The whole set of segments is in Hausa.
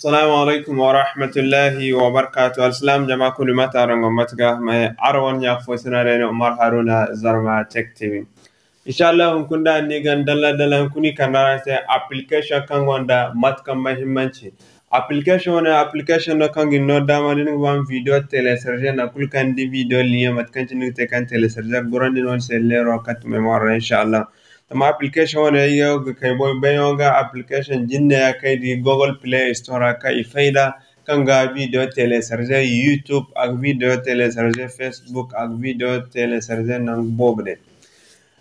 السلام عليكم ورحمة الله وبركاته. السلام جماعة كل ما ترون ومتجا ما عروان يا فوسنا لنا عمر هارون زرما تك تيم. إن شاء الله نكون دا نيجان دلا نكوني كنا سه application كان وندا مات كم مهمنشي. application نا كان جنو دا ما دين وان فيديو تيليسرجن نقول كان دي فيديو ليه مات كان تنو تكان تيليسرجن قران دين ونسلي روكات ميمورا إن شاء الله. تما application wana iyo kay boy bayonga application jinne ya kay di Google Play Store ka ifayda kanga video télécharger YouTube ak video télécharger Facebook ak video télécharger nang bogde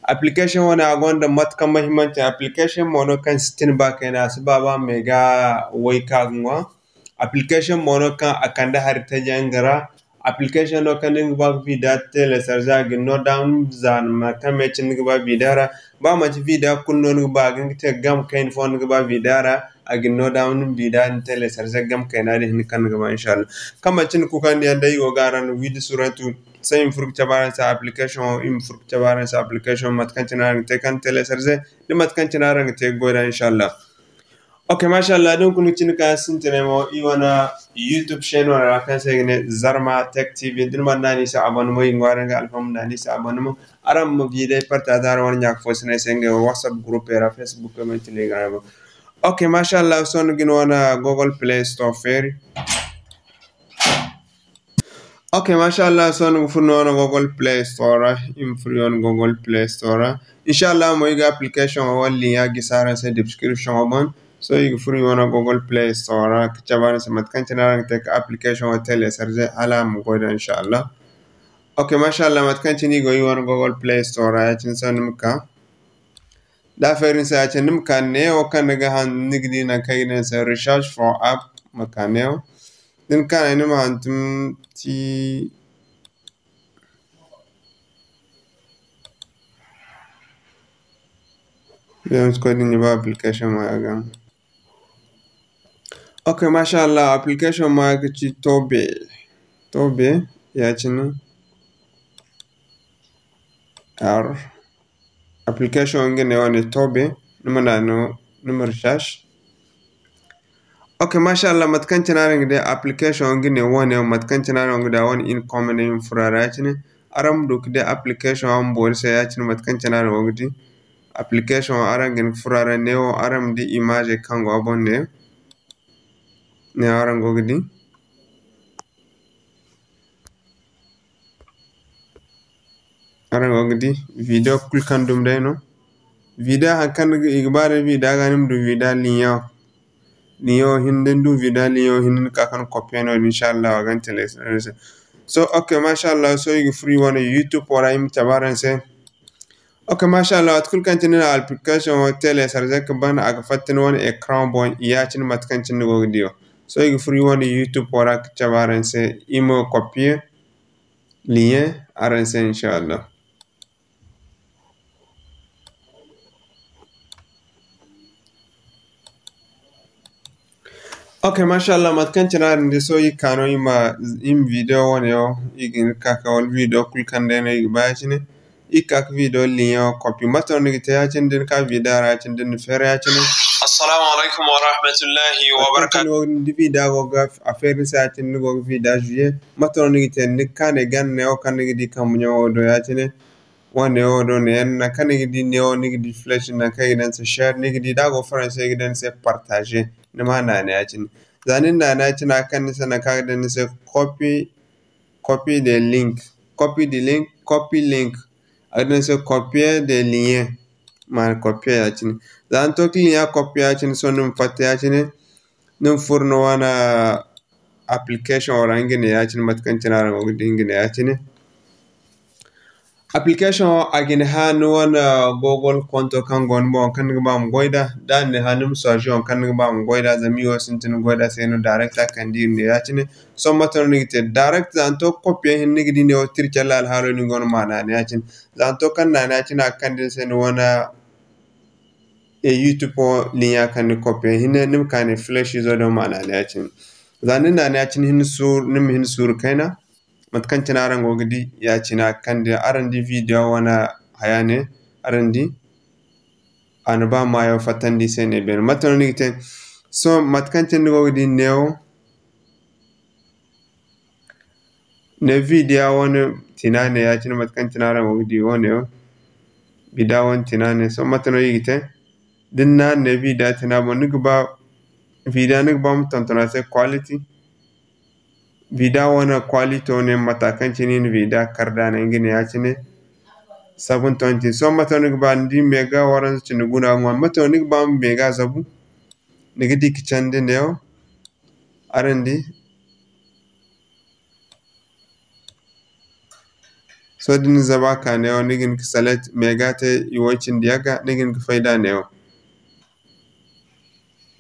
application wana agonda mat kam mahimmanci application mono kan sitin ba kana sababa mega wayka ngwa application mono kan akanda harita jangara application no kan ngi bag vida télécharger gi no down zan ma kameti ngi ba vidara ba ma ci vida kunno ngi ba ngi te gam kain fon ngi ba vidara agi no down vida télécharger gam kaina de ni kan ngi ba inshallah kama cin ku kan ya dai go garan video suratu sai furuk tabaran sa application furuk tabaran sa application mat kan tinar te kan télécharger ni mat kan tinar ngi te goda inshallah. Ok, mashallah donc nous tinu ka sintenemo iwana YouTube channel wala kan segne Zarma Tech TV din man nani sa abonnement moy ngwara nga alfam nani sa abonnement aram mo video partager won nyak fosne senge WhatsApp group era Facebook e Telegram. Ok, mashallah son gin wana Google Play Store ferry. Ok, mashallah son funo wana Google Play Store free on Google Play Store. Inshallah mo iga application wali ya gisara se description obon. So you free wana Google Play Store kichabana samat kanchana tek application wa télécharger ala mugoda inshallah. Okay, mashallah mat kanchini go wana Google Play Store ya chinsa nimka da ferin sa ya nimka ne o kan daga han nigdi na kayne sa research for app makaneo din kan ne ma antum ti Let's go in the application ma agam. Okay, mashallah application ma kici tobe ya cini ar application ngene woni tobe numa research. Okay, mashallah matkan cinare ngide application ngene woni matkan cinare ngida woni in common in furara cini aram duk de application am bol se ya cini matkan cinare ngidi application aram ngin furara neo aram di image kango abonne ne aran gogdi video kul kandum deno video hakan igbare video ganim du video liyo hinden du video liyo hinden kakan copy no inshallah wagan télécharger. So okay, mashallah so you free one YouTube or im tabaran se. Okay, mashallah atkul kantin application wa télécharger kan aga fatin one écran bon yachin matkan tin gogdi so you free one YouTube ora chabaran se imo copier lien aran se inshallah. Okay, mashallah matkan chana ndi so yi kano im video one yo igin kaka wal video kul kande ne igbaachine ikak video lien copy maton ngi te yachin din ka video rachin din fere yachin. Assalamu alaikum wa rahmatullahi wa barakatuh. Ndi video go affaire sa tin go video juye maton ngi ten ni kane ganne o kan ngi di kamunyo do yacine wone o do ne na kan ngi di neo ngi di flash na kay dan se share ngi di dago france ngi dan se partager ne mana ne yacine zanin na na cina kan ni sana ka dan se copy the link copy link adan se copier the lien ma copier yacine zan to client copy yacine sonum fatte yacine num furno wana application ora ngene yacine matkan cinara ngo ngene yacine application agin han wana Google konto kan gon bon kan bam goida dan hanum solution kan bam goida zamiyo sintin goida seno direct kan dir ne yacine so maton ngite direct zan to copy hin ngidi ne o tirchalal halo ni gon mana ne yacine zan to kan na yacine kan din seno wana YouTube linya kan copy hin nim kan flash zo do mana ne yacine zanin na yacine hin sur kaina matkan cinaran gogdi ya cina kan da arandi video wana hayane arandi anaba mayo fatandi sene ben matoni te so matkantin go di neo ne video won tinane ya cin matkantin ara go di woneo bida won tinane so matano yigite dinna ne vida tinabo nigba vida nigba mutantana se quality vida wona quality ne matakan cinin vida kardana ngine ya cine 720 so matano nigba ndi mega waran cin guna ngwa matano nigba mega zabu nigdi kichande neo arandi so din zaba ka neo nigin select megate iwocin diaga nigin fayda neo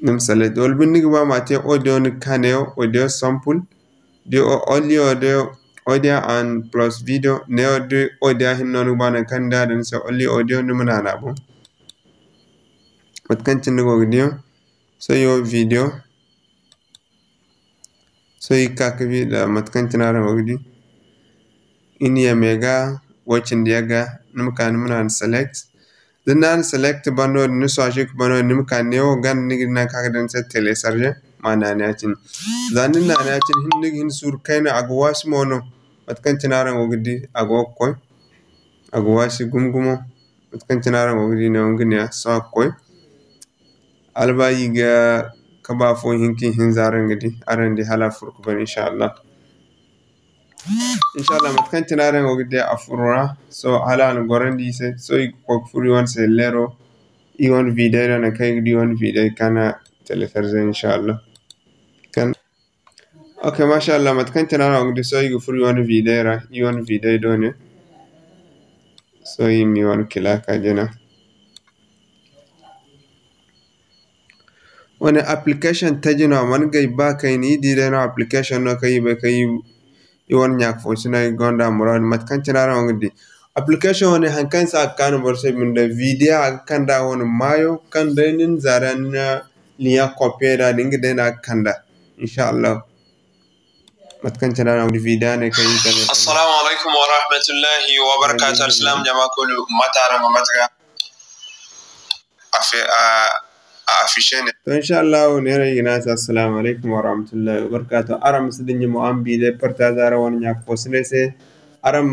nim select dol bin nigba mate audio ni kaneo audio sample the audio and plus video neo de audio hinno nigba na kanda dan so only audio ni manana bo wat kan tin go video so yo video so ikakabi da matkan tinara wogdi ini mega watching diaga numkan munan select then select bano ni swajik bano numkan neo gan nigina kakadan se télécharger mana ne atin zanin na ne atin hin sur kaina agwash mono matkan tinara wogdi agokoy agwashi gumgumo matkan tinara wogdi ne ngina so koy alba yiga kaba fo hinki hin zarangadi arandi hala furku ban inshallah matkan tinara wogdi afurura so hala an gorandi se so ko furi wan se lero iwan video na kay di wan video kana télécharger inshallah kan okay mashallah matkan tinara wogdi so go furi wan video ra iwan video doni so mi wan kila ka jena wani application tajino man gay ba kay ni dire no application no kay be kay iwan nyak fo sina gonda moron matkan tinara wogdi application woni hankan sa kan borse min da video kanda woni mayo kanda nin zarana liya copiera dinga dena kanda inshallah matkan tinara wogdi video ne kay assalamu alaikum wa rahmatullahi wa barakatuh assalam jama'a kullu matara matga afi afishene to inshallah ne rayina assalamu alaikum wa rahmatullahi wa barakatuh aram sidin mu ambi de partager won nyak fosne se aram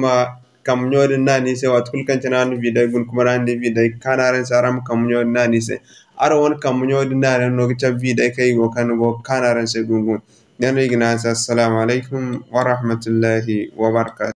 kam nyode nani se wat kul kan tanan video gun kumarande video kanaran saram kam nyode nani se ara won kam nyode nani no gicha video kay go kan go kanaran se gungun ne rayina assalamu alaikum wa rahmatullahi wa barakatuh